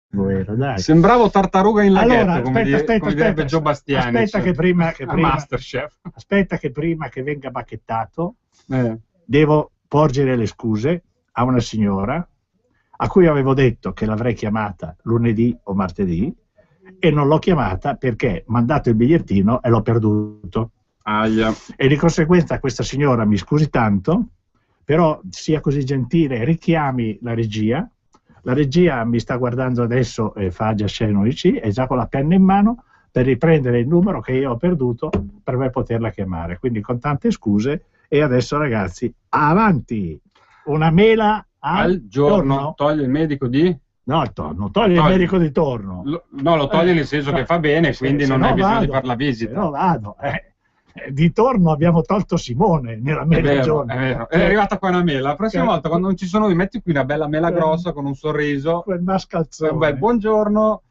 Ero, dai. Sembravo tartaruga in laghetto, Allora, come direbbe Gio Bastiani. Aspetta che prima che venga bacchettato devo porgere le scuse a una signora a cui avevo detto che l'avrei chiamata lunedì o martedì e non l'ho chiamata perché mi ha mandato il bigliettino e l'ho perduto. Aia. E di conseguenza questa signora mi scusi tanto, però sia così gentile, richiami la regia. La regia mi sta guardando adesso e fa già scenoici, è già con la penna in mano per riprendere il numero che io ho perduto per me poterla chiamare. Quindi con tante scuse. E adesso ragazzi, avanti! Una mela al giorno. Toglie il medico di? No, non toglie il medico di torno. No, lo toglie nel senso che fa bene, quindi non hai bisogno di fare la visita. No, vado. Di torno abbiamo tolto Simone nella mela al giorno. È vero. È arrivata qua una mela. La prossima volta quando non ci sono, mi metti qui una bella mela grossa con un sorriso. Quel mascalzone. Beh, buongiorno.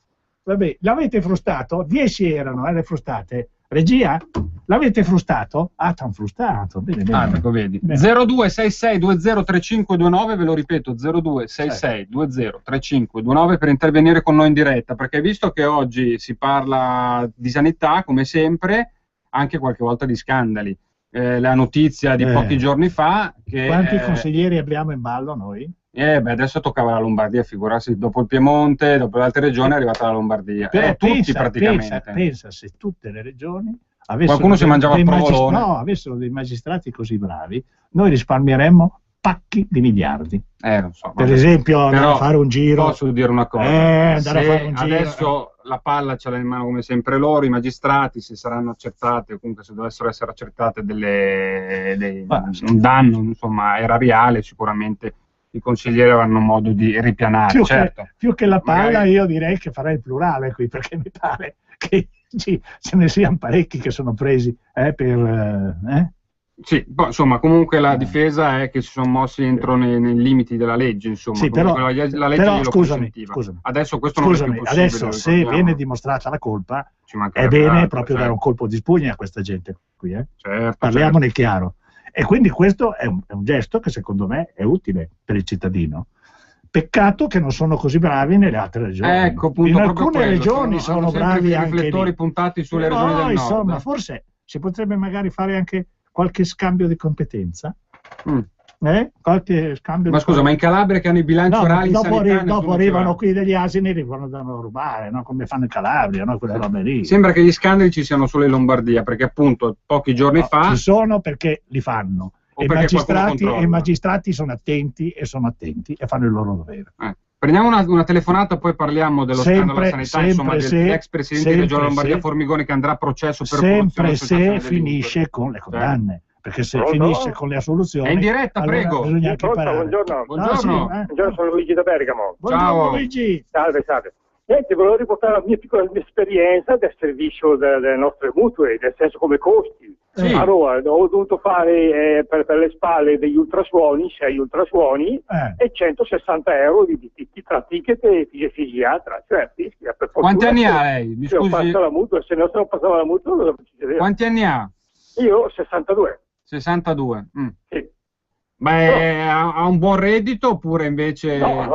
Vabbè, l'avete frustato? 10 erano, le frustate. Regia? L'avete frustato? Ah, t'han frustato. Bene, bene. Ecco, vedi. 0266203529, ve lo ripeto, 0266203529 per intervenire con noi in diretta, perché visto che oggi si parla di sanità, come sempre, anche qualche volta di scandali. La notizia di pochi giorni fa che... Quanti consiglieri abbiamo in ballo noi? Adesso toccava la Lombardia, figurarsi, dopo il Piemonte, dopo le altre regioni è arrivata la Lombardia. Però tutti praticamente. Pensa se tutte le regioni qualcuno si mangiava il provolone. Avessero dei magistrati così bravi, noi risparmieremmo pacchi di miliardi. Non so, per esempio andare a fare un giro. Posso dire una cosa? Andare a fare un giro. Adesso la palla ce l'ha in mano come sempre loro, i magistrati, se saranno accertate o comunque se dovessero essere accertate un danno insomma erariale, sicuramente i consiglieri avranno modo di ripianare. Più che la palla io direi che farei il plurale qui, perché mi pare che ce ne siano parecchi che sono presi Sì, insomma, comunque la difesa è che si sono mossi entro nei limiti della legge, insomma. Sì, la legge glielo consentiva. Adesso questo non è più possibile. Adesso se viene dimostrata la colpa, è bene proprio dare un colpo di spugna a questa gente qui. Parliamone chiaro. E quindi questo è un gesto che secondo me è utile per il cittadino. Peccato che non sono così bravi nelle altre regioni. Ecco, appunto, in alcune regioni sono bravi anche lì. Riflettori puntati sulle regioni del nord. Insomma, forse si potrebbe magari fare anche qualche scambio di competenza. Qualche scambio. Ma scusa, ma in Calabria che hanno i bilanci orali in sanità, dopo arrivano qui degli asini e rivolgono a rubare, no? Come fanno in Calabria, no? Quelle robe lì. Sembra che gli scandali ci siano solo in Lombardia, perché appunto pochi giorni fa ci sono perché li fanno. E i magistrati sono attenti e fanno il loro dovere. Prendiamo una telefonata, poi parliamo dello scandalo della sanità, insomma, dell'ex presidente di Regione Lombardia Formigoni che andrà a processo per sempre se finisce con le condanne. Perché se finisce con le assoluzioni... È in diretta, allora prego. Bisogna anche buongiorno. Buongiorno. Buongiorno, sono Luigi da Bergamo. Buongiorno Luigi. Salve. Volevo riportare la mia piccola esperienza del servizio delle nostre mutue, nel senso come costi. A Roma ho dovuto fare per le spalle degli ultrasuoni, 6 ultrasuoni e 160 euro di tra ticket e fisiatra. Cioè, quanti anni ha lei? Mi scusi. Se non passava la mutua, quanti anni ha? Io 62. 62. Sì. Beh, ha un buon reddito oppure invece... No,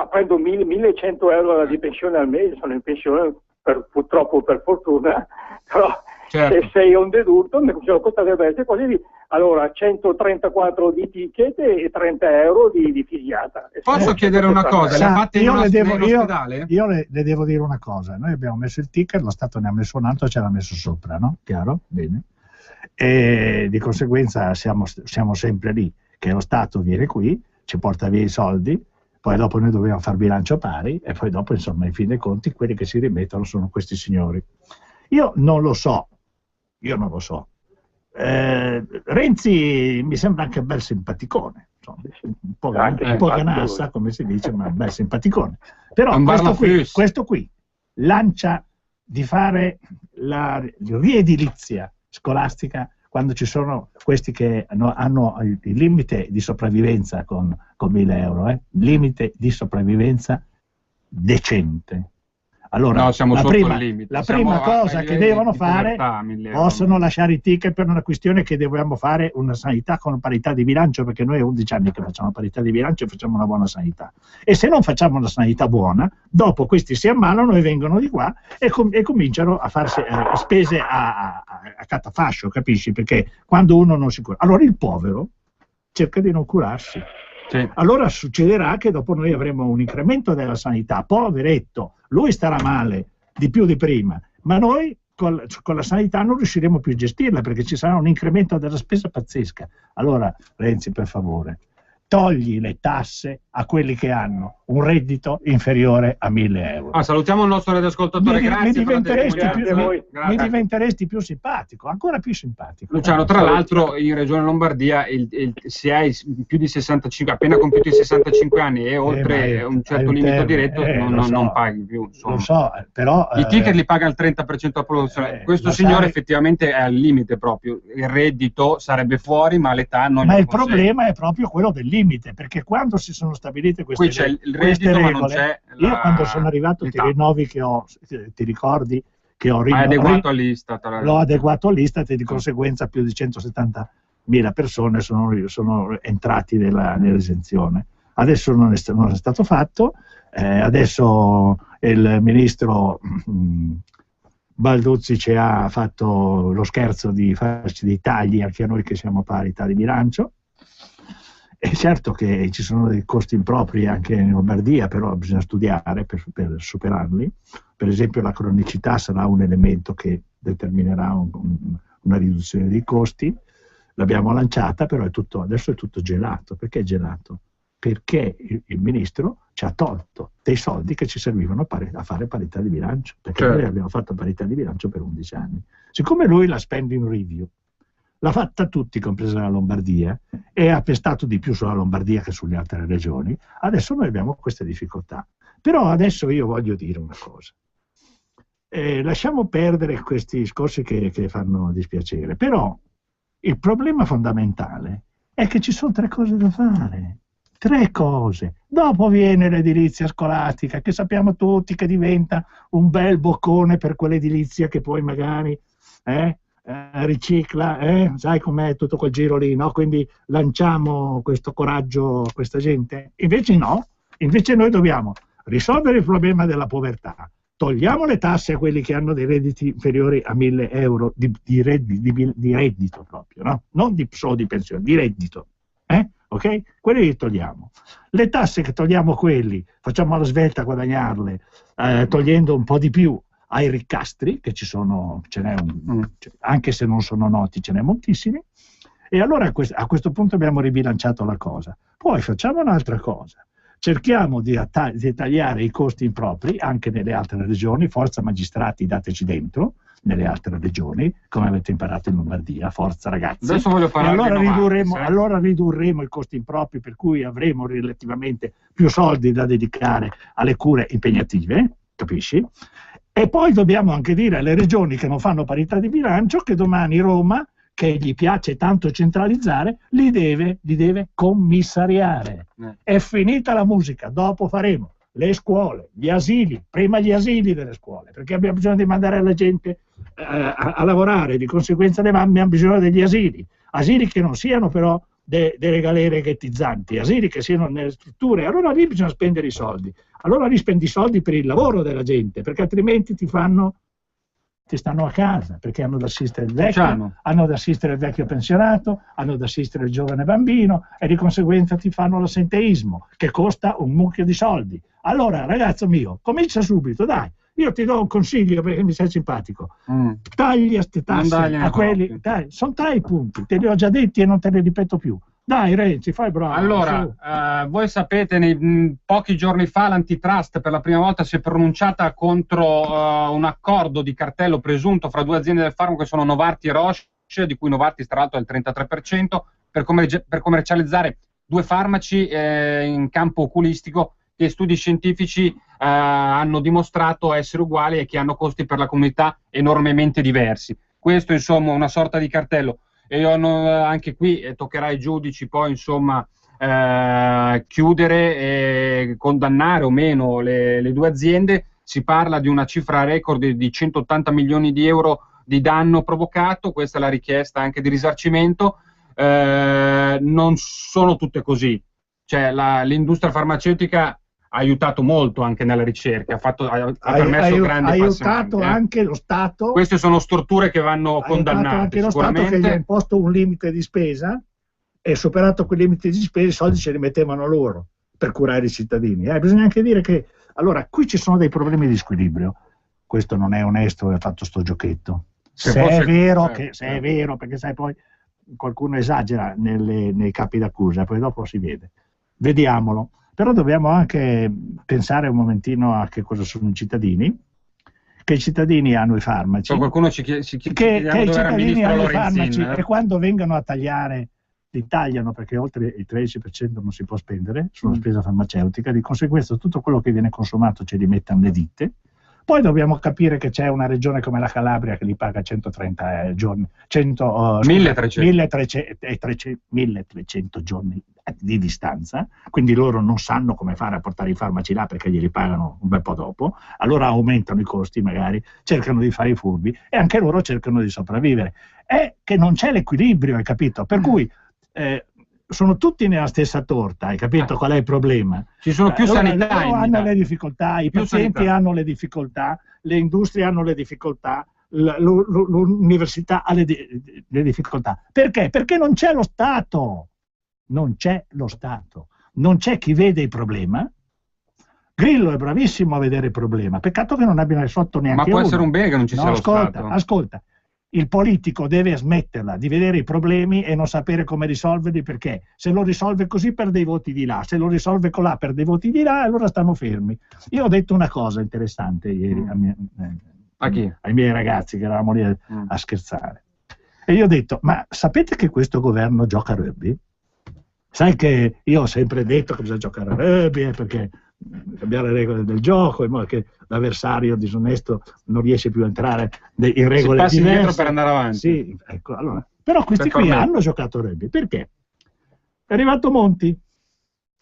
prendo 1100 euro di pensione al mese, sono in pensione purtroppo per fortuna, però se sei un dedurto mi sono costate queste cose lì. Allora 134 di ticket e 30 euro di fisiata. Posso chiedere una cosa? Le ha fatte nell'ospedale? Io le devo dire una cosa, noi abbiamo messo il ticket, lo Stato ne ha messo un altro, ce l'ha messo sopra, no? Chiaro? Bene. E di conseguenza siamo sempre lì, che lo Stato viene qui, ci porta via i soldi, poi dopo noi dobbiamo fare bilancio pari e poi dopo insomma in fin dei conti quelli che si rimettono sono questi signori. Io non lo so. Renzi mi sembra anche bel simpaticone, insomma, un po' ganassa come si dice, ma bel simpaticone. Però questo qui lancia di fare la riedilizia scolastica quando ci sono questi che hanno il limite di sopravvivenza con 1000 euro, limite di sopravvivenza decente. Allora, no, siamo sotto il limite. La prima cosa che devono fare, possono lasciare i ticket per una questione che dobbiamo fare una sanità con parità di bilancio, perché noi è 11 anni che facciamo parità di bilancio e facciamo una buona sanità. E se non facciamo una sanità buona, dopo questi si ammalano e vengono di qua e cominciano a farsi spese a catafascio, capisci? Perché quando uno non si cura... Allora il povero cerca di non curarsi. Sì. Allora succederà che dopo noi avremo un incremento della sanità, poveretto, lui starà male di più di prima, ma noi con la sanità non riusciremo più a gestirla perché ci sarà un incremento della spesa pazzesca. Allora Renzi, per favore, togli le tasse a quelli che hanno un reddito inferiore a 1.000 euro. Salutiamo il nostro radioascoltatore, grazie. Mi diventeresti più simpatico, ancora più simpatico. Luciano, tra l'altro in Regione Lombardia se hai più di 65, appena compiuti i 65 anni e oltre un certo limite diretto non paghi più. Insomma. Lo so, però... I ticket li paga il 30% della popolazione. Questo signore effettivamente è al limite proprio. Il reddito sarebbe fuori, ma l'età non... Ma il problema è proprio quello del limite, perché quando si sono stabilite queste regole, il reddito, regole, ma non c'è io quando sono arrivato ti rinnovi che ho, ti ricordi che ho adeguato all'Istat, l'ho adeguato all'Istat e di conseguenza più di 170.000 persone sono entrati nell'esenzione. Adesso non è stato fatto, adesso il ministro Balduzzi ci ha fatto lo scherzo di farci dei tagli anche a noi che siamo a parità di bilancio. È certo che ci sono dei costi impropri anche in Lombardia, però bisogna studiare per superarli. Per esempio la cronicità sarà un elemento che determinerà una riduzione dei costi. L'abbiamo lanciata, però adesso è tutto gelato. Perché è gelato? Perché il ministro ci ha tolto dei soldi che ci servivano a fare parità di bilancio, perché noi abbiamo fatto parità di bilancio per 11 anni. Siccome lui la spending review l'ha fatta tutti, compresa la Lombardia, e ha pestato di più sulla Lombardia che sulle altre regioni, adesso noi abbiamo queste difficoltà. Però adesso io voglio dire una cosa. Lasciamo perdere questi discorsi che fanno dispiacere, però il problema fondamentale è che ci sono 3 cose da fare. 3 cose. Dopo viene l'edilizia scolastica, che sappiamo tutti che diventa un bel boccone per quell'edilizia che poi magari... ricicla, sai com'è tutto quel giro lì, no? Quindi lanciamo questo coraggio a questa gente. Invece no, invece noi dobbiamo risolvere il problema della povertà, togliamo le tasse a quelli che hanno dei redditi inferiori a 1.000 euro di reddito proprio, no? Non solo di pensione, di reddito, ok? Quelli li togliamo. Le tasse che togliamo quelli, facciamo la svelta a guadagnarle, togliendo un po' di più ai riccastri, che ce n'è anche se non sono noti, ce n'è moltissimi, e allora a questo punto abbiamo ribilanciato la cosa. Poi facciamo un'altra cosa, cerchiamo di tagliare i costi impropri anche nelle altre regioni, forza magistrati, dateci dentro, nelle altre regioni, come avete imparato in Lombardia, forza ragazzi. Adesso voglio parlare allora ridurremo i costi impropri, per cui avremo relativamente più soldi da dedicare alle cure impegnative, capisci? E poi dobbiamo anche dire alle regioni che non fanno parità di bilancio che domani Roma, che gli piace tanto centralizzare, li deve commissariare. È finita la musica, dopo faremo le scuole, gli asili, prima gli asili delle scuole, perché abbiamo bisogno di mandare la gente a lavorare, di conseguenza le mamme hanno bisogno degli asili che non siano però delle galere ghettizzanti, asili che siano nelle strutture. Allora lì bisogna spendere i soldi. Allora lì spendi i soldi per il lavoro della gente, perché altrimenti ti stanno a casa, perché hanno da assistere il vecchio, hanno da assistere il vecchio pensionato, hanno da assistere il giovane bambino e di conseguenza ti fanno l'assenteismo, che costa un mucchio di soldi. Allora, ragazzo mio, comincia subito, dai. Io ti do un consiglio perché mi sei simpatico. Taglia queste tasse a quelli. Dai, sono 3 i punti, te li ho già detti e non te li ripeto più. Dai Renzi, fai bravo. Allora, voi sapete, pochi giorni fa l'antitrust per la prima volta si è pronunciata contro un accordo di cartello presunto fra 2 aziende del farmaco che sono Novartis e Roche, di cui Novartis tra l'altro è il 33%, per commercializzare 2 farmaci in campo oculistico che studi scientifici hanno dimostrato essere uguali e che hanno costi per la comunità enormemente diversi. Questo insomma una sorta di cartello. E anche qui toccherà ai giudici poi insomma chiudere e condannare o meno le 2 aziende. si parla di una cifra record di 180 milioni di euro di danno provocato, questa è la richiesta anche di risarcimento. Non sono tutte così, cioè l'industria farmaceutica ha aiutato molto anche nella ricerca, ha permesso grandi passi avanti, anche lo Stato. Queste sono storture che vanno condannate, anche lo Stato, che gli ha imposto un limite di spesa, e superato quel limite di spesa i soldi ce li mettevano loro per curare i cittadini. Bisogna anche dire che allora qui ci sono dei problemi di squilibrio. Questo non è onesto aver fatto sto giochetto. Se è vero, perché sai, poi qualcuno esagera nei capi d'accusa, poi dopo si vede. Vediamolo. Però dobbiamo anche pensare un momentino a che cosa sono i cittadini, che i cittadini hanno i farmaci. Poi qualcuno ci che i cittadini hanno i farmaci, e quando vengono a tagliare, li tagliano perché oltre il 13% non si può spendere sulla spesa farmaceutica, di conseguenza tutto quello che viene consumato ce li mettono le ditte. Poi dobbiamo capire che c'è una regione come la Calabria che li paga 130 giorni, 1300 giorni di distanza, quindi loro non sanno come fare a portare i farmaci là perché glieli pagano un bel po' dopo, allora aumentano i costi, magari cercano di fare i furbi e anche loro cercano di sopravvivere. È che non c'è l'equilibrio, hai capito? Per cui sono tutti nella stessa torta, hai capito qual è il problema? Ci sono più sanità. Loro hanno le difficoltà, i pazienti hanno le difficoltà, le industrie hanno le difficoltà, l'università ha le difficoltà. Perché? Perché non c'è lo Stato. Non c'è lo Stato. Non c'è chi vede il problema. Grillo è bravissimo a vedere il problema. Peccato che non abbiano risolto neanche uno. Ma può essere un bene che non ci sia lo Stato. Ascolta. Il politico deve smetterla di vedere i problemi e non sapere come risolverli, perché se lo risolve così perde i voti di là, se lo risolve colà perde i voti di là, e allora stanno fermi. Io ho detto una cosa interessante ieri ai miei ragazzi che eravamo lì a scherzare, e io ho detto: ma sapete che questo governo gioca a rugby? Sai che io ho sempre detto che bisogna giocare a rugby perché cambiare le regole del gioco in modo che l'avversario disonesto non riesce più a entrare in regole diverse. Si passi indietro per andare avanti. Sì, ecco, allora. Però questi qui hanno giocato a rugby. Perché? È arrivato Monti,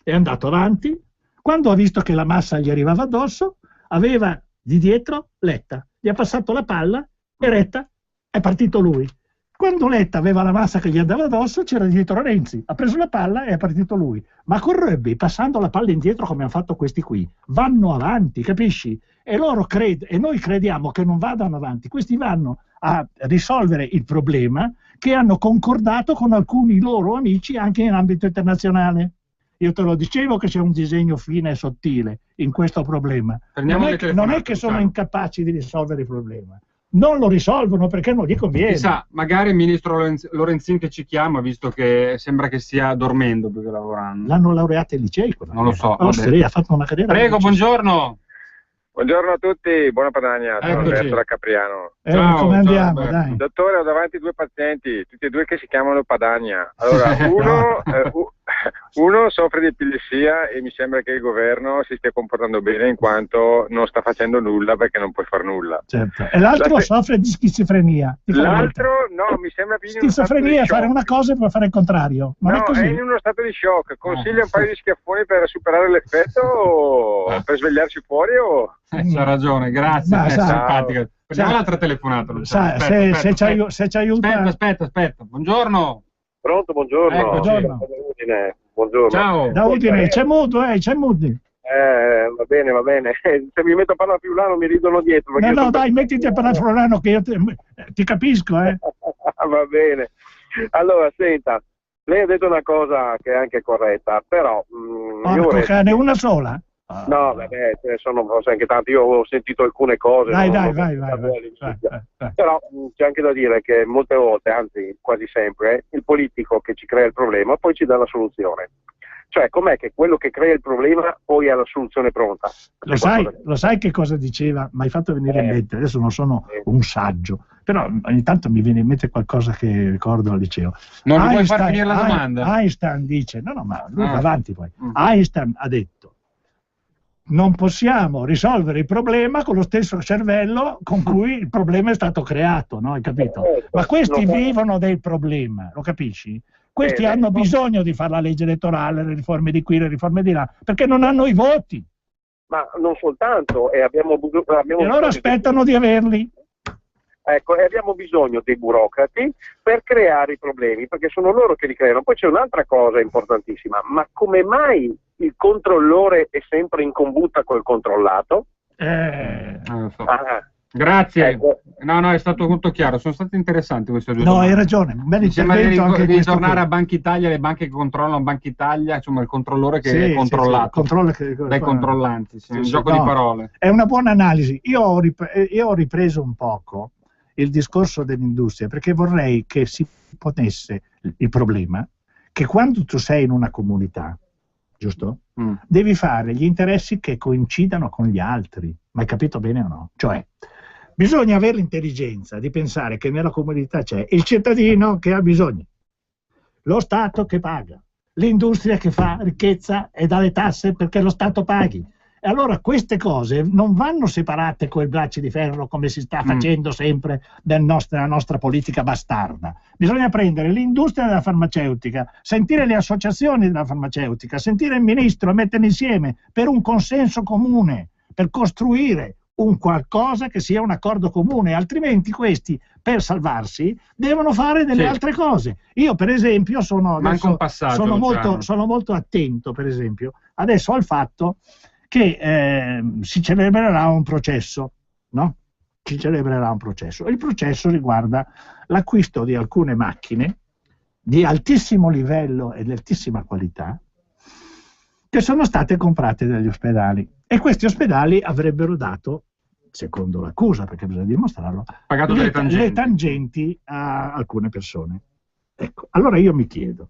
è andato avanti, quando ha visto che la massa gli arrivava addosso, aveva di dietro Letta, gli ha passato la palla e Letta è partito lui. Quando Letta aveva la massa che gli andava addosso, c'era dietro Renzi, ha preso la palla e è partito lui. Ma con rugby, passando la palla indietro come hanno fatto questi qui, vanno avanti, capisci? E noi crediamo che non vadano avanti, questi vanno a risolvere il problema che hanno concordato con alcuni loro amici anche in ambito internazionale. Io te lo dicevo che c'è un disegno fine e sottile in questo problema. Non è che sono incapaci di risolvere il problema. Non lo risolvono perché non gli conviene. Chissà, magari il ministro Lorenzin che ci chiama, visto che sembra che stia dormendo più che lavorando. L'hanno laureato ai licei. Non lo so. Ha fatto una carriera. Prego, buongiorno. Buongiorno a tutti, buona Padania, sono Alberto da Capriano. Ciao, come andiamo? Ciao, dai. Dottore, ho davanti due pazienti, tutti e due che si chiamano Padania. Allora, uno soffre di epilessia e mi sembra che il governo si stia comportando bene in quanto non sta facendo nulla perché non puoi far nulla. Certo. E l'altro soffre di schizofrenia. L'altro, no, mi sembra più schizofrenia è fare una cosa e poi fare il contrario. Non è così. È in uno stato di shock. Consiglia un paio di schiaffoni per superare l'effetto o per svegliarci fuori o... C'ha ragione, grazie, è simpatica. Prendiamo l'altra telefonata. Se ci aiuta. Aspetta. Buongiorno. Pronto, buongiorno. Buongiorno. Buongiorno. Ciao. Da Udine, c'è Moody. Va bene. Se mi metto a parlare più là non mi ridono dietro. No, dai, mettiti a parlare fulano che io ti capisco, Va bene. Allora, senta, lei ha detto una cosa che è anche corretta, però... Porco cane, una sola? No, vabbè, ce ne sono forse anche tanti. Io ho sentito alcune cose. Vai. Però c'è anche da dire che molte volte, anzi quasi sempre, il politico che ci crea il problema poi ci dà la soluzione. Cioè, com'è che quello che crea il problema poi ha la soluzione pronta? Lo sai che cosa diceva? Mi hai fatto venire in mente, adesso non sono un saggio, però ogni tanto mi viene in mente qualcosa che ricordo al liceo. Non mi vuoi far finire la domanda? Einstein dice, ma lui va avanti poi. Einstein ha detto: non possiamo risolvere il problema con lo stesso cervello con cui il problema è stato creato, no? Hai capito? Ma questi vivono del problema, lo capisci? Questi hanno bisogno di fare la legge elettorale, le riforme di qui, le riforme di là, perché non hanno i voti. ma non soltanto, e abbiamo e loro aspettano di averli. Ecco, e abbiamo bisogno dei burocrati per creare i problemi, perché sono loro che li creano. Poi c'è un'altra cosa importantissima, ma come mai il controllore è sempre in combutta col controllato? Non so. Grazie. Ecco. No, è stato molto chiaro, sono stati interessanti queste due domande. Hai ragione. Mi sembra di tornare a Banca Italia, le banche che controllano Banca Italia, insomma il controllore che è controllato dai controllanti, un gioco di parole. È una buona analisi. Io ho ripreso un poco il discorso dell'industria, perché vorrei che si ponesse il problema che quando tu sei in una comunità, giusto? Devi fare gli interessi che coincidano con gli altri. Ma hai capito bene o no? Cioè, bisogna avere l'intelligenza di pensare che nella comunità c'è il cittadino che ha bisogno, lo Stato che paga, l'industria che fa ricchezza e dà le tasse perché lo Stato paghi. E allora queste cose non vanno separate coi bracci di ferro come si sta facendo sempre nella nostra politica bastarda. Bisogna prendere l'industria della farmaceutica, sentire le associazioni della farmaceutica, sentire il ministro e metterli insieme per un consenso comune, per costruire un qualcosa che sia un accordo comune, altrimenti questi per salvarsi devono fare delle altre cose. Io per esempio sono molto attento per esempio adesso al fatto che si celebrerà un processo, no? Si celebrerà un processo. Il processo riguarda l'acquisto di alcune macchine di altissimo livello e di altissima qualità che sono state comprate dagli ospedali, e questi ospedali avrebbero dato, secondo l'accusa, perché bisogna dimostrarlo, pagato le tangenti a alcune persone. Ecco, allora io mi chiedo,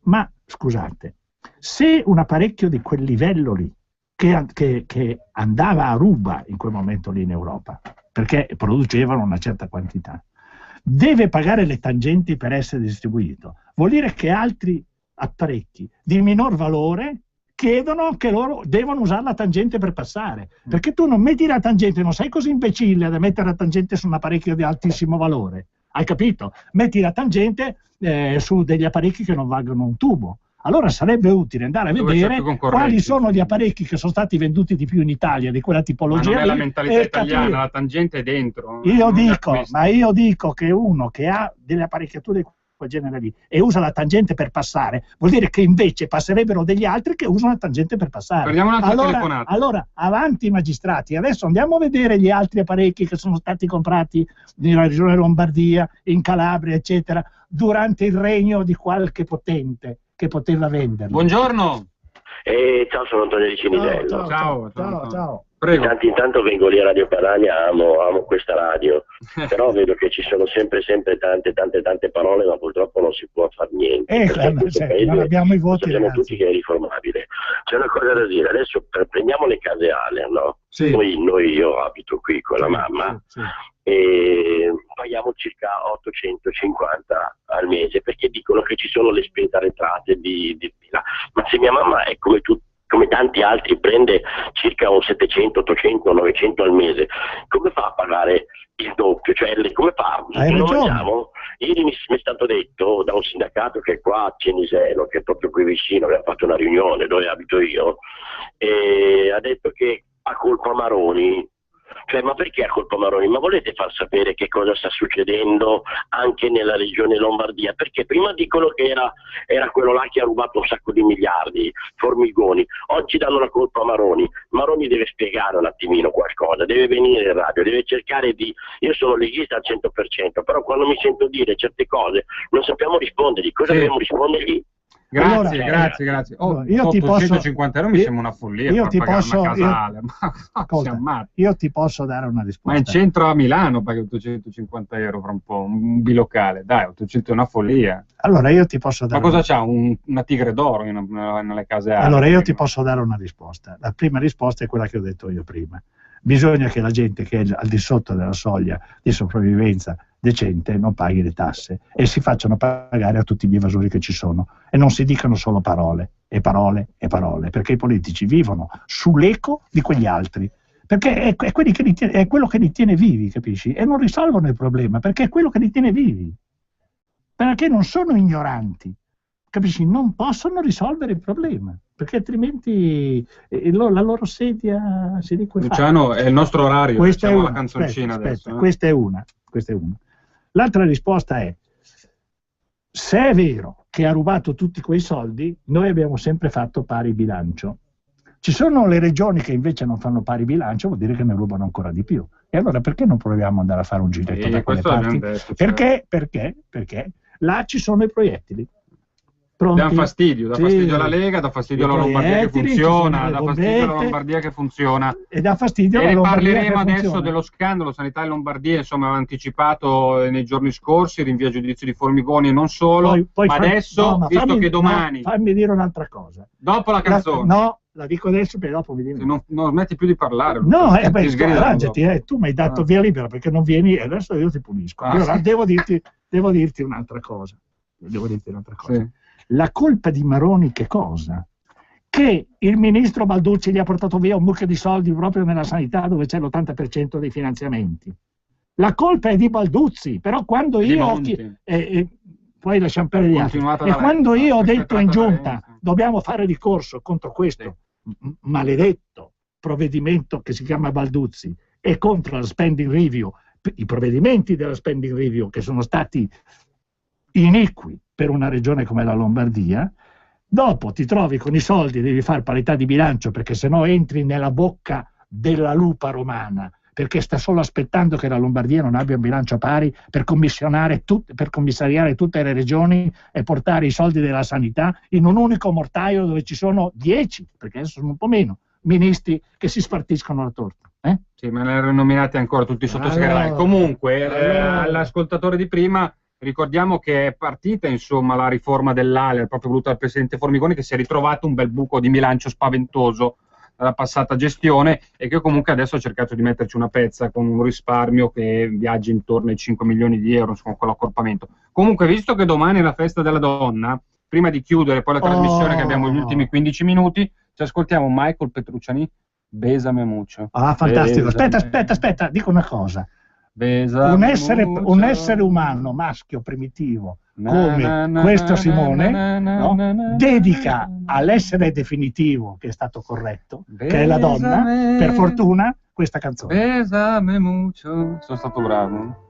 ma scusate, se un apparecchio di quel livello lì, che andava a ruba in quel momento lì in Europa, perché producevano una certa quantità, deve pagare le tangenti per essere distribuito, vuol dire che altri apparecchi di minor valore chiedono che loro devono usare la tangente per passare, perché tu non metti la tangente, non sei così imbecille da mettere la tangente su un apparecchio di altissimo valore, hai capito? Metti la tangente su degli apparecchi che non valgono un tubo. Allora sarebbe utile andare a vedere quali sono gli apparecchi che sono stati venduti di più in Italia di quella tipologia. Ma non è la mentalità italiana, la tangente è dentro. Io dico che uno che ha delle apparecchiature di quel genere lì e usa la tangente per passare, vuol dire che invece passerebbero degli altri che usano la tangente per passare. Allora, avanti i magistrati, adesso andiamo a vedere gli altri apparecchi che sono stati comprati nella regione Lombardia, in Calabria, eccetera, durante il regno di qualche potente che poteva venderlo. Buongiorno. Ciao, sono Antonio di Cinisello. Ciao. Prego. Intanto vengo lì a Radio Padania, amo questa radio, però vedo che ci sono sempre tante parole, ma purtroppo non si può fare niente. Non abbiamo i voti. Sappiamo tutti che è riformabile. C'è una cosa da dire, adesso prendiamo le case Ale, no? Sì. Io abito qui con la mamma. Sì. E paghiamo circa 850 al mese, perché dicono che ci sono le spese arretrate ma se mia mamma è come tanti altri prende circa un 700, 800, 900 al mese, come fa a pagare il doppio? Cioè, come fa? Ieri mi è stato detto da un sindacato che è qua a Ceniseno, che è proprio qui vicino, che ha fatto una riunione dove abito io, e ha detto che a colpa Maroni. Cioè, ma perché a colpa Maroni? Ma volete far sapere che cosa sta succedendo anche nella regione Lombardia? Perché prima dicono che era quello là che ha rubato un sacco di miliardi, Formigoni. Oggi danno la colpa a Maroni. Maroni deve spiegare un attimino qualcosa, deve venire in radio, deve cercare di... Io sono leghista al 100%, però quando mi sento dire certe cose non sappiamo rispondergli. Cosa dobbiamo rispondergli? Grazie. Io ti 150 euro mi sembra una follia per pagare una casale. Io ti posso dare una risposta. Ma in centro a Milano paghi 850 euro fra un po', un bilocale, dai, 800 è una follia. Allora io ti posso dare... Ma cosa c'ha? Una tigre d'oro nelle case alte? Allora io ti posso dare una risposta. La prima risposta è quella che ho detto io prima. Bisogna che la gente che è al di sotto della soglia di sopravvivenza decente non paghi le tasse e si facciano pagare a tutti gli evasori che ci sono, e non si dicano solo parole, perché i politici vivono sull'eco di quegli altri, perché è quello che li tiene vivi, capisci? E non risolvono il problema, perché è quello che li tiene vivi, perché non sono ignoranti, capisci? Non possono risolvere il problema. perché altrimenti la loro sedia si liquefa. Luciano, è il nostro orario, Questa è facciamo una. la canzoncina Aspetta, adesso. questa è una. L'altra risposta è: se è vero che ha rubato tutti quei soldi, noi abbiamo sempre fatto pari bilancio. Ci sono le regioni che invece non fanno pari bilancio, vuol dire che ne rubano ancora di più. E allora perché non proviamo ad andare a fare un giretto da quelle parti? Detto, Perché là ci sono i proiettili. Pronti? Dà fastidio alla Lega, dà fastidio alla Lombardia che funziona, dà fastidio alla Lombardia che funziona. E dà fastidio alla Lombardia che funziona. Parleremo adesso dello scandalo Sanità in Lombardia, insomma, aveva anticipato nei giorni scorsi, rinvio a giudizio di Formigoni e non solo, ma adesso, visto che domani... fammi dire un'altra cosa. Dopo la canzone. La dico adesso perché dopo mi dico. Non smetti più di parlare. Arrangiati, tu mi hai dato via libera perché non vieni e adesso io ti punisco. Allora sì. devo dirti un'altra cosa. Sì. La colpa di Maroni che cosa? Che il ministro Balduzzi gli ha portato via un mucchio di soldi proprio nella sanità dove c'è l'80% dei finanziamenti. La colpa è di Balduzzi, però quando io... poi lasciamo perdere gli altri. E quando io ho detto in giunta dobbiamo fare ricorso contro questo maledetto provvedimento che si chiama Balduzzi e contro la spending review, i provvedimenti della spending review che sono stati iniqui per una regione come la Lombardia, dopo ti trovi con i soldi, devi fare parità di bilancio perché sennò entri nella bocca della lupa romana, perché sta solo aspettando che la Lombardia non abbia un bilancio pari per commissariare tutte le regioni e portare i soldi della sanità in un unico mortaio dove ci sono 10, perché adesso sono un po' meno, ministri che si spartiscono la torta. Sì, ma ne erano nominati ancora tutti i sottosegretari. Comunque, all'ascoltatore di prima, ricordiamo che è partita insomma la riforma dell'ALER, proprio voluta dal presidente Formigoni, che si è ritrovato un bel buco di bilancio spaventoso dalla passata gestione e che comunque adesso ha cercato di metterci una pezza con un risparmio che viaggia intorno ai 5 milioni di euro, insomma, con l'accorpamento. Comunque, visto che domani è la festa della donna, prima di chiudere poi la trasmissione, che abbiamo gli ultimi 15 minuti, ci ascoltiamo Michael Petrucciani, Besame mucho. Ah, fantastico. Besame. Aspetta, dico una cosa. Besame Un essere umano maschio primitivo come questo Simone dedica all'essere definitivo, che è stato corretto, che è la donna, per fortuna, questa canzone. Besame mucho. Sono stato bravo.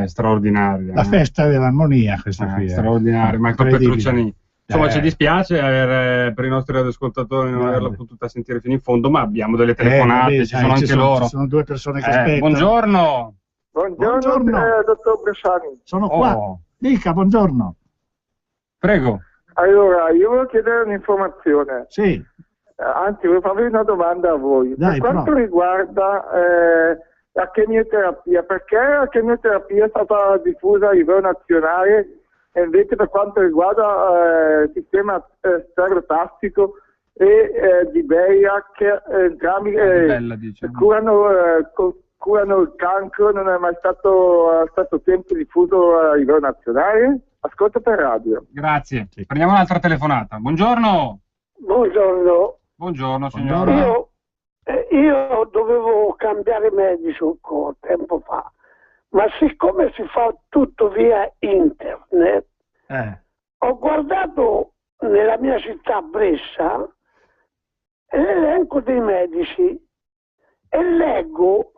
straordinaria. La festa dell'armonia, questa qui. Straordinaria, Michael Petrucciani. Insomma, ci dispiace per i nostri radioascoltatori non averla potuta sentire fino in fondo, ma abbiamo delle telefonate, ci sono anche loro. Ci sono due persone che aspettano. Buongiorno. Buongiorno. Dottor Bresciani. Sono qua. Dica, buongiorno. Prego. Allora, io volevo chiedere un'informazione. Sì. Anzi, volevo farvi una domanda a voi. Dai, per quanto riguarda la chemioterapia, perché la chemioterapia è stata diffusa a livello nazionale e invece per quanto riguarda il sistema stereotastico e di Beiac, entrambi curano il cancro, non è mai stato tempo diffuso a livello nazionale? Ascolta per radio. Grazie. Prendiamo un'altra telefonata. Buongiorno. Buongiorno, signora. Io dovevo cambiare medico tempo fa, ma siccome si fa tutto via internet, ho guardato nella mia città Brescia l'elenco dei medici e leggo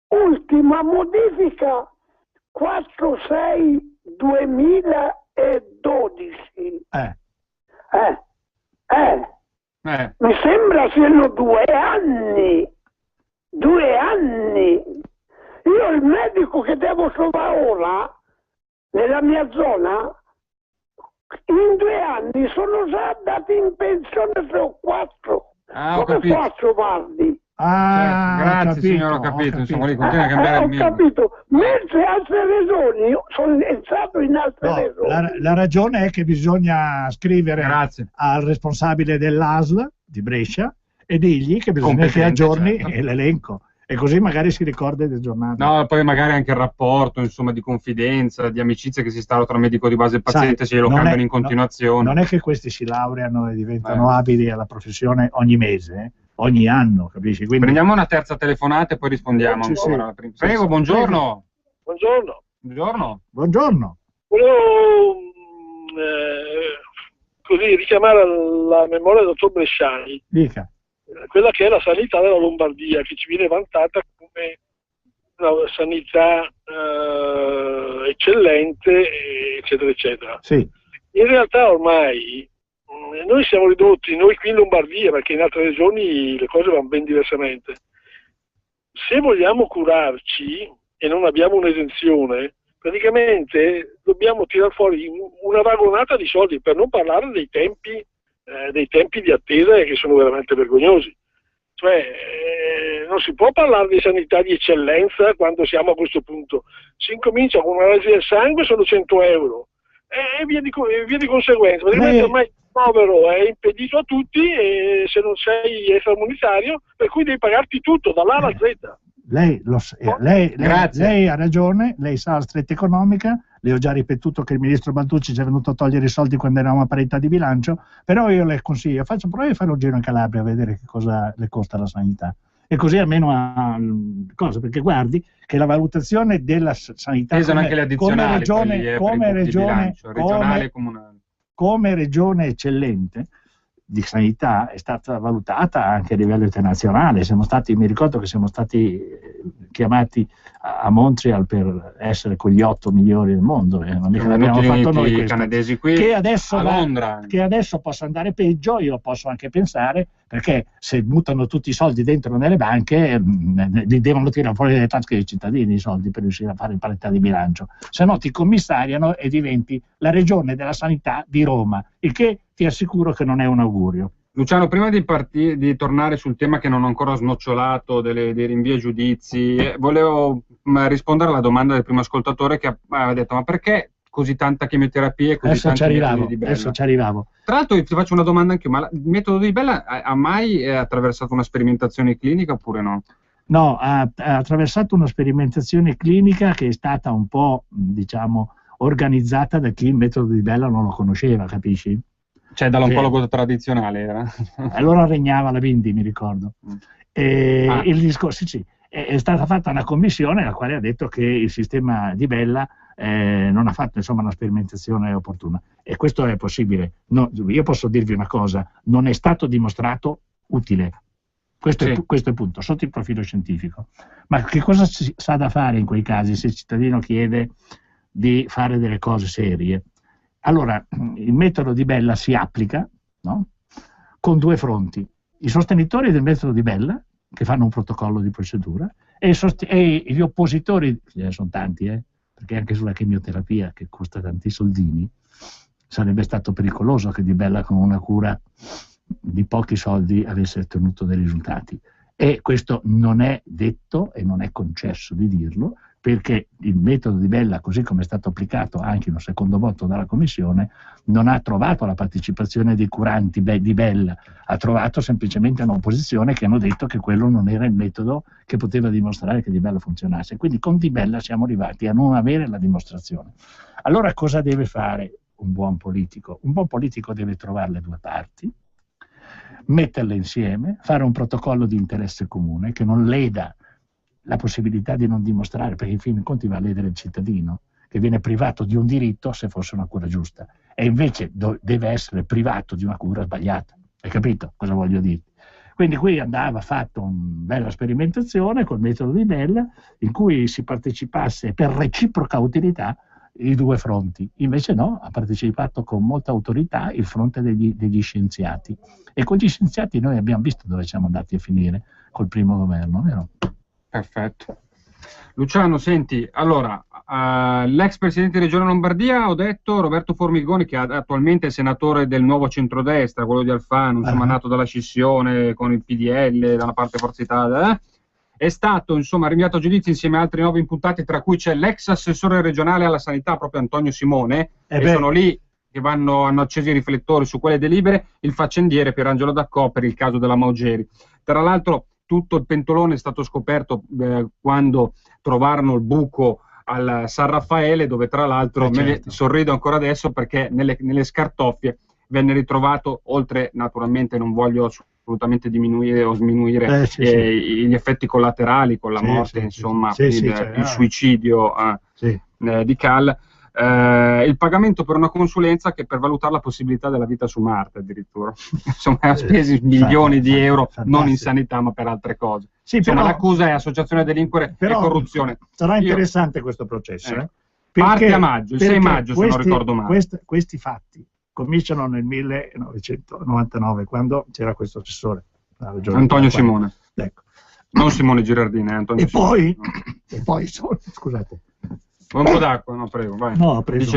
ultima modifica 4/6/2012. Mi sembra siano 2 anni. 2 anni. Io il medico che devo trovare ora nella mia zona in 2 anni sono già andati in pensione 3 o 4. Come faccio, Vardi? Grazie signore, ho capito. Insomma, lì continua a cambiare il ho capito, mentre altre regioni sono entrato in altre regioni. La ragione è che bisogna scrivere al responsabile dell'ASL di Brescia e dirgli che bisogna che aggiorni l'elenco, e così magari si ricorda di aggiornare. No, poi magari anche il rapporto, insomma, di confidenza, di amicizia che si instaura tra medico di base e paziente, se lo cambiano in continuazione. Non è che questi si laureano e diventano abili alla professione ogni mese, ogni anno, capisci? Quindi... Prendiamo una terza telefonata e poi rispondiamo ancora. Prego, buongiorno. Buongiorno. Volevo così richiamare alla memoria del dottor Bresciani. Dica. Quella che è la sanità della Lombardia, che ci viene vantata come una sanità eccellente, eccetera, eccetera. Sì. In realtà ormai noi siamo ridotti, noi qui in Lombardia, perché in altre regioni le cose vanno ben diversamente. Se vogliamo curarci e non abbiamo un'esenzione, praticamente dobbiamo tirare fuori una vagonata di soldi, per non parlare dei tempi di attesa che sono veramente vergognosi. Cioè, non si può parlare di sanità di eccellenza quando siamo a questo punto. Si incomincia con un'analisi del sangue, sono 100 euro e via di conseguenza. Praticamente ormai il povero è impedito a tutti, e se non sei extracomunitario, per cui devi pagarti tutto dall'A alla Z. Lei ha ragione, lei sa la stretta economica, le ho già ripetuto che il ministro Bantucci ci è venuto a togliere i soldi quando eravamo a parità di bilancio, però io le consiglio, provi a fare un giro in Calabria a vedere che cosa le costa la sanità, e così almeno ha cosa, perché guardi che la valutazione della sanità come regione eccellente di sanità è stata valutata anche a livello internazionale. Mi ricordo che siamo stati chiamati a Montreal per essere con gli 8 migliori del mondo, non mica l'abbiamo fatto noi questo. Canadesi qui, che adesso a Londra, che adesso possa andare peggio, io posso anche pensare, perché se buttano tutti i soldi dentro nelle banche li devono tirare fuori dalle tasche dei cittadini i soldi per riuscire a fare il parità di bilancio, se no ti commissariano e diventi la regione della sanità di Roma, il che ti assicuro che non è un augurio. Luciano, prima di tornare sul tema che non ho ancora snocciolato dei rinvii a giudizi, volevo rispondere alla domanda del primo ascoltatore che ha detto: ma perché così tanta chemioterapia e così tanti metodi di Bella? Adesso ci arrivavo. Tra l'altro ti faccio una domanda anche io, ma il metodo di Bella ha mai attraversato una sperimentazione clinica oppure no? No, ha attraversato una sperimentazione clinica che è stata un po', diciamo, organizzata da chi il metodo di Bella non lo conosceva, capisci? Cioè dall'oncologo tradizionale era? Allora regnava la Bindi, mi ricordo. Il discorso, sì, è stata fatta una commissione la quale ha detto che il sistema di Bella non ha fatto, insomma, una sperimentazione opportuna, e questo è possibile. No, io posso dirvi una cosa: non è stato dimostrato utile. Questo è il punto, sotto il profilo scientifico. Ma che cosa si sa da fare in quei casi se il cittadino chiede di fare delle cose serie? Allora, il metodo Di Bella si applica, no? Con due fronti. I sostenitori del metodo Di Bella, che fanno un protocollo di procedura, e gli oppositori, ce ne sono tanti, perché anche sulla chemioterapia, che costa tanti soldini, sarebbe stato pericoloso che Di Bella con una cura di pochi soldi avesse ottenuto dei risultati. E questo non è detto e non è concesso di dirlo, perché il metodo Di Bella, così come è stato applicato anche in un secondo voto dalla Commissione, non ha trovato la partecipazione dei curanti Di Bella, ha trovato semplicemente un'opposizione che hanno detto che quello non era il metodo che poteva dimostrare che Di Bella funzionasse. Quindi con Di Bella siamo arrivati a non avere la dimostrazione. Allora cosa deve fare un buon politico? Un buon politico deve trovare le due parti, metterle insieme, fare un protocollo di interesse comune che non leda la possibilità di non dimostrare, perché in fin dei conti va a ledere il cittadino, che viene privato di un diritto se fosse una cura giusta, e invece deve essere privato di una cura sbagliata. Hai capito cosa voglio dirti? Quindi qui andava fatta una bella sperimentazione col metodo Di Bella, in cui si partecipasse per reciproca utilità i due fronti. Invece no, ha partecipato con molta autorità il fronte degli scienziati, e con gli scienziati noi abbiamo visto dove siamo andati a finire col primo governo, vero? Perfetto. Luciano, senti, allora, l'ex presidente di Regione Lombardia, ho detto, Roberto Formigoni, che attualmente è senatore del nuovo centrodestra, quello di Alfano, insomma, nato dalla scissione con il PDL, da una parte Forza Italia, è stato, insomma, rinviato a giudizio insieme a altri 9 imputati, tra cui c'è l'ex assessore regionale alla sanità, proprio Antonio Simone, e sono lì che hanno acceso i riflettori su quelle delibere, il faccendiere Pierangelo Daccò per il caso della Maugeri. Tra l'altro, tutto il pentolone è stato scoperto quando trovarono il buco al San Raffaele, dove tra l'altro sorrido ancora adesso perché nelle scartoffie venne ritrovato, oltre, naturalmente non voglio assolutamente diminuire o sminuire gli effetti collaterali con la morte, insomma, il suicidio di Cal, il pagamento per una consulenza che per valutare la possibilità della vita su Marte addirittura. Insomma, ha speso milioni di euro, non in sanità ma per altre cose. Insomma, l'accusa è associazione a delinquere e corruzione. Sarà interessante questo processo. Parte a maggio, il 6 maggio, se non ricordo male. Questi fatti cominciano nel 1999, quando c'era questo assessore, Antonio Simone. Ecco. Non Simone Girardini, Antonio Simone. E poi scusate. Un po' d'acqua, no, prego, vai. No, ho preso,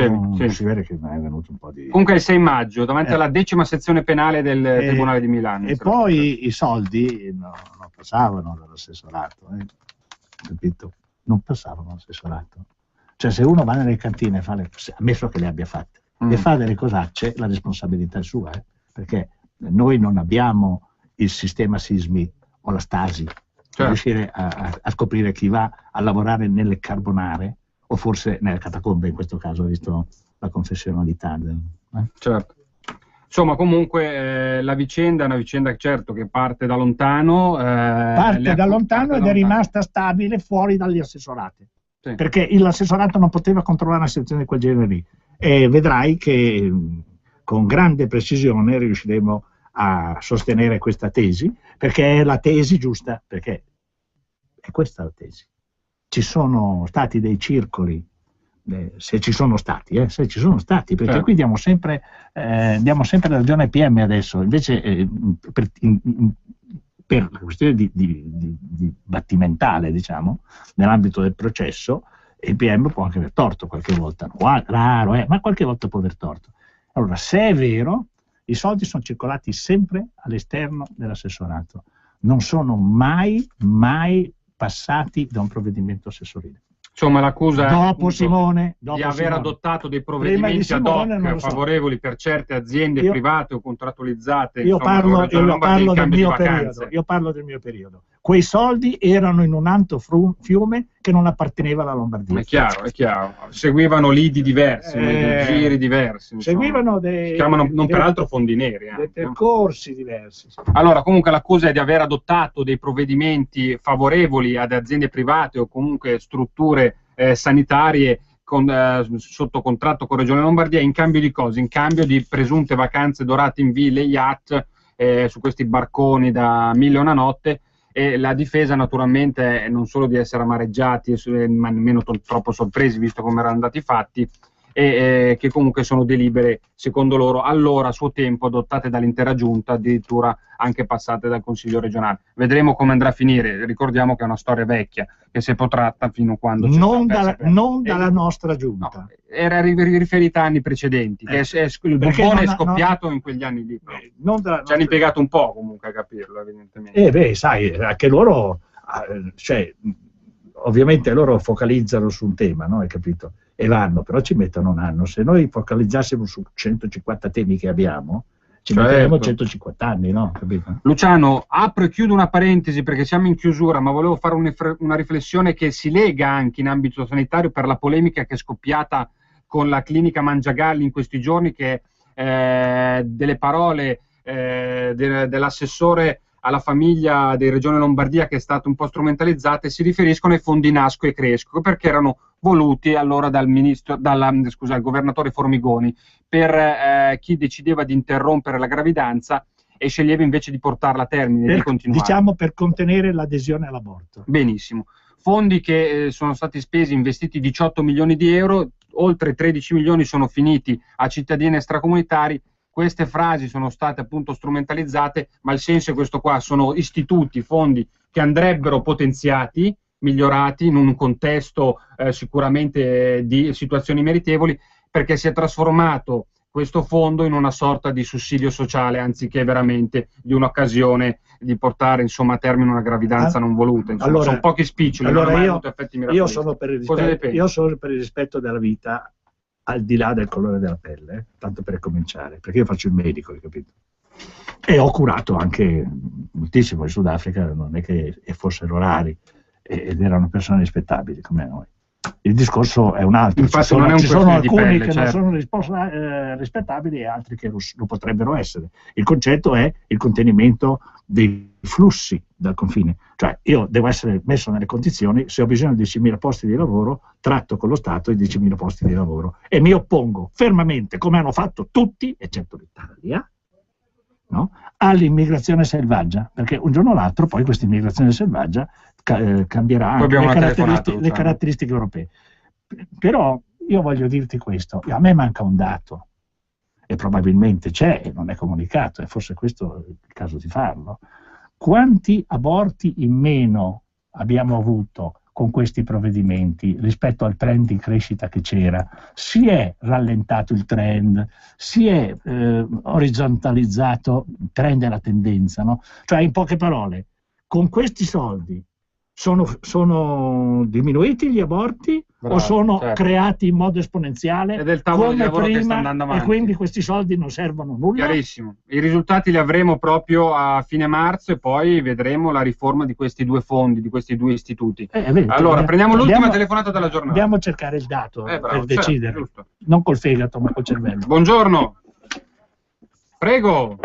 si vede che mi è venuto un po' di... Comunque è il 6 maggio, davanti alla 10ª sezione penale del Tribunale di Milano. E poi i soldi non passavano dall'assessorato, capito? Non passavano dall'assessorato. Cioè, se uno va nelle cantine, ammesso che le abbia fatte, e fa delle cosacce, la responsabilità è sua, perché noi non abbiamo il sistema SISMI o la Stasi per riuscire a scoprire chi va a lavorare nelle carbonare, o forse nelle catacombe, in questo caso, visto la confessionalità. Certo. Insomma, comunque la vicenda è una vicenda, certo, che parte da lontano. Parte da lontano ed è rimasta stabile fuori dagli assessorati. Sì. Perché l'assessorato non poteva controllare una situazione di quel genere lì. E vedrai che con grande precisione riusciremo a sostenere questa tesi, perché è la tesi giusta, perché è questa la tesi. Ci sono stati dei circoli, se ci sono stati, perché qui diamo sempre ragione ai PM adesso, invece per la questione di battimentale, diciamo, nell'ambito del processo, il PM può anche aver torto qualche volta, raro, ma qualche volta può aver torto. Allora, se è vero, i soldi sono circolati sempre all'esterno dell'assessorato, non sono mai passati da un provvedimento assessorile. Insomma, l'accusa di aver adottato dei provvedimenti ad hoc favorevoli per certe aziende private o contrattualizzate. Io parlo del mio periodo. Quei soldi erano in un alto fiume che non apparteneva alla Lombardia. È chiaro. Seguivano lidi diversi, giri diversi. Seguivano si chiamano peraltro fondi neri. Dei percorsi diversi. Sì. Allora, comunque l'accusa è di aver adottato dei provvedimenti favorevoli ad aziende private o comunque strutture sanitarie sotto contratto con Regione Lombardia in cambio di cosa? In cambio di presunte vacanze dorate in ville, yacht su questi barconi da 1000 e una notte, e la difesa naturalmente è non solo di essere amareggiati, ma nemmeno troppo sorpresi visto come erano andati i fatti, e che comunque sono delibere, secondo loro, allora a suo tempo adottate dall'intera giunta, addirittura anche passate dal Consiglio regionale. Vedremo come andrà a finire. Ricordiamo che è una storia vecchia che si è protratta fino a quando non dalla nostra giunta, no, era riferita a anni precedenti, che il bubbone è scoppiato in quegli anni lì. Ci hanno impiegato un po' comunque a capirlo, evidentemente. Sai, anche loro, cioè, ovviamente loro focalizzano su un tema, no? Hai capito? E vanno, però ci mettono un anno. Se noi focalizzassimo su 150 temi che abbiamo, ci metteremo 150 anni, no? Capito? Luciano, apro e chiudo una parentesi perché siamo in chiusura, ma volevo fare una riflessione che si lega anche in ambito sanitario per la polemica che è scoppiata con la clinica Mangiagalli in questi giorni, che delle parole dell'assessore alla famiglia di Regione Lombardia, che è stato un po' strumentalizzate, si riferiscono ai fondi Nasco e Cresco, perché erano voluti allora dal governatore Formigoni per chi decideva di interrompere la gravidanza e sceglieva invece di portarla a termine, di continuare. Diciamo per contenere l'adesione all'aborto. Benissimo. Fondi che sono stati spesi, investiti 18 milioni di euro, oltre 13 milioni sono finiti a cittadini extracomunitari. Queste frasi sono state appunto strumentalizzate, ma il senso è questo qua: sono istituti, fondi che andrebbero potenziati, migliorati in un contesto sicuramente di situazioni meritevoli, perché si è trasformato questo fondo in una sorta di sussidio sociale anziché veramente di un'occasione di portare insomma a termine una gravidanza non voluta. Insomma, allora, sono pochi spiccioli, non hanno mai avuto effetti miracolosi. Io sono per il rispetto della vita, al di là del colore della pelle, tanto per cominciare, perché io faccio il medico, hai capito? E ho curato anche moltissimo in Sudafrica, non è che fossero rari, ed erano persone rispettabili come noi. Il discorso è un altro. Infatti ci sono alcuni che non sono rispettabili e altri che lo potrebbero essere. Il concetto è il contenimento dei flussi dal confine. Cioè io devo essere messo nelle condizioni, se ho bisogno di 10.000 posti di lavoro, tratto con lo Stato i 10.000 posti di lavoro e mi oppongo fermamente, come hanno fatto tutti, eccetto l'Italia, no? All'immigrazione selvaggia, perché un giorno o l'altro poi questa immigrazione selvaggia cambierà anche le caratteristiche europee. Però io voglio dirti questo: a me manca un dato, e probabilmente c'è e non è comunicato, e forse questo è il caso di farlo. Quanti aborti in meno abbiamo avuto con questi provvedimenti rispetto al trend di crescita che c'era? Si è rallentato il trend, si è orizzontalizzato il trend e la tendenza, no? Cioè, in poche parole, con questi soldi sono diminuiti gli aborti? Bravo, o sono creati in modo esponenziale come prima, e quindi questi soldi non servono a nulla? Chiarissimo. I risultati li avremo proprio a fine marzo e poi vedremo la riforma di questi due fondi, di questi due istituti. Allora, prendiamo l'ultima telefonata della giornata. Andiamo a cercare il dato per decidere, non col fegato ma col cervello. Buongiorno. Prego.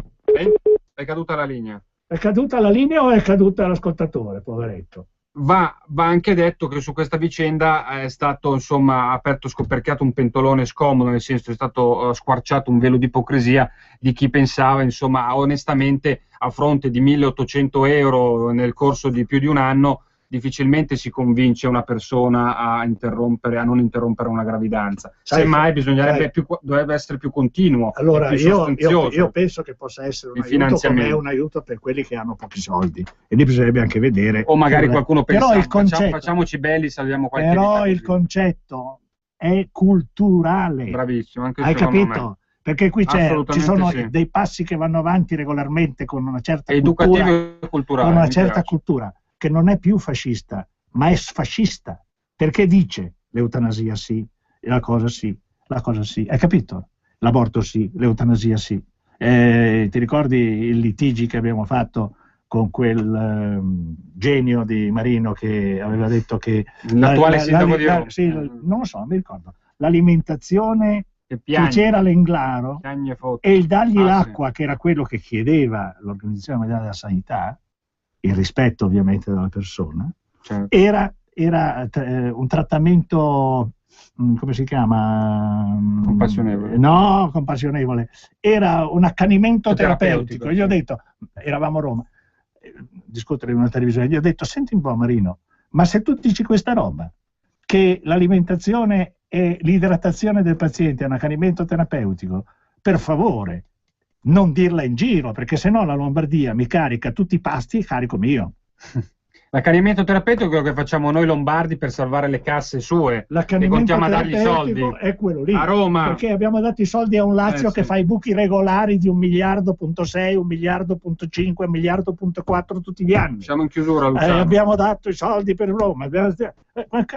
È caduta la linea. È caduta la linea o è caduta l'ascoltatore, poveretto? Va anche detto che su questa vicenda è stato insomma scoperchiato un pentolone scomodo, nel senso è stato squarciato un velo di ipocrisia di chi pensava insomma onestamente, a fronte di 1.800 euro nel corso di più di un anno, difficilmente si convince una persona a non interrompere una gravidanza. Semmai dovrebbe essere più continuo. Allora più io penso che possa essere un aiuto, come è un aiuto per quelli che hanno pochi soldi, e lì bisognerebbe anche vedere. O magari qualcuno pensa, facciamoci belli, salviamo qualche vita. Però il concetto è culturale. Bravissimo, anche hai capito? Perché qui ci sono dei passi che vanno avanti regolarmente con una certa educativo e culturale, con una certa cultura, che non è più fascista, ma è sfascista, perché dice l'eutanasia sì, la cosa sì, hai capito? L'aborto sì, l'eutanasia sì. Ti ricordi i litigi che abbiamo fatto con quel genio di Marino che aveva detto che l'attuale sindaco di Roma? Sì, non lo so, non mi ricordo. L'alimentazione che c'era l'Englaro e il dargli l'acqua, sì, che era quello che chiedeva l'Organizzazione Mondiale della Sanità, il rispetto ovviamente della persona, certo, era un trattamento come si chiama? Compassionevole. No, compassionevole. Era un accanimento terapeutico. Sì. Gli ho detto, eravamo a Roma, discutere in una televisione, gli ho detto, senti un po' Marino, ma se tu dici questa roba, che l'alimentazione e l'idratazione del paziente è un accanimento terapeutico, per favore, non dirla in giro, perché sennò la Lombardia mi carica tutti i pasti e carico mio. L'accanimento terapeutico è quello che facciamo noi lombardi per salvare le casse sue, e continuiamo a dargli soldi è quello lì, a Roma, perché abbiamo dato i soldi a un Lazio che sì, fa i buchi regolari di 1,6 miliardi, 1,5 miliardi, 1,4 miliardi tutti gli anni. Siamo in chiusura, Luciano. Abbiamo dato i soldi per Roma,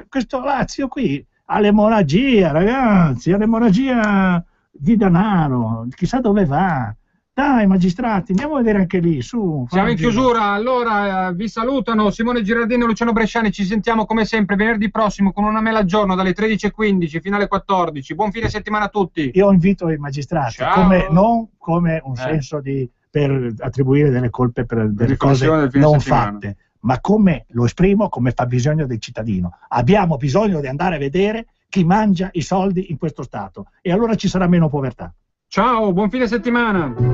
questo Lazio qui ha l'emorragia, ragazzi, ha l'emorragia di denaro, chissà dove va. Dai magistrati, andiamo a vedere anche lì, su. Siamo in chiusura, allora vi salutano Simone Girardini e Luciano Bresciani, ci sentiamo come sempre venerdì prossimo con una mela al giorno dalle 13:15 fino alle 14. Buon fine settimana a tutti. Io invito i magistrati, non come un senso per attribuire delle colpe per delle cose non fatte, ma come lo esprimo, come fa bisogno del cittadino. Abbiamo bisogno di andare a vedere chi mangia i soldi in questo Stato e allora ci sarà meno povertà. Ciao, buon fine settimana.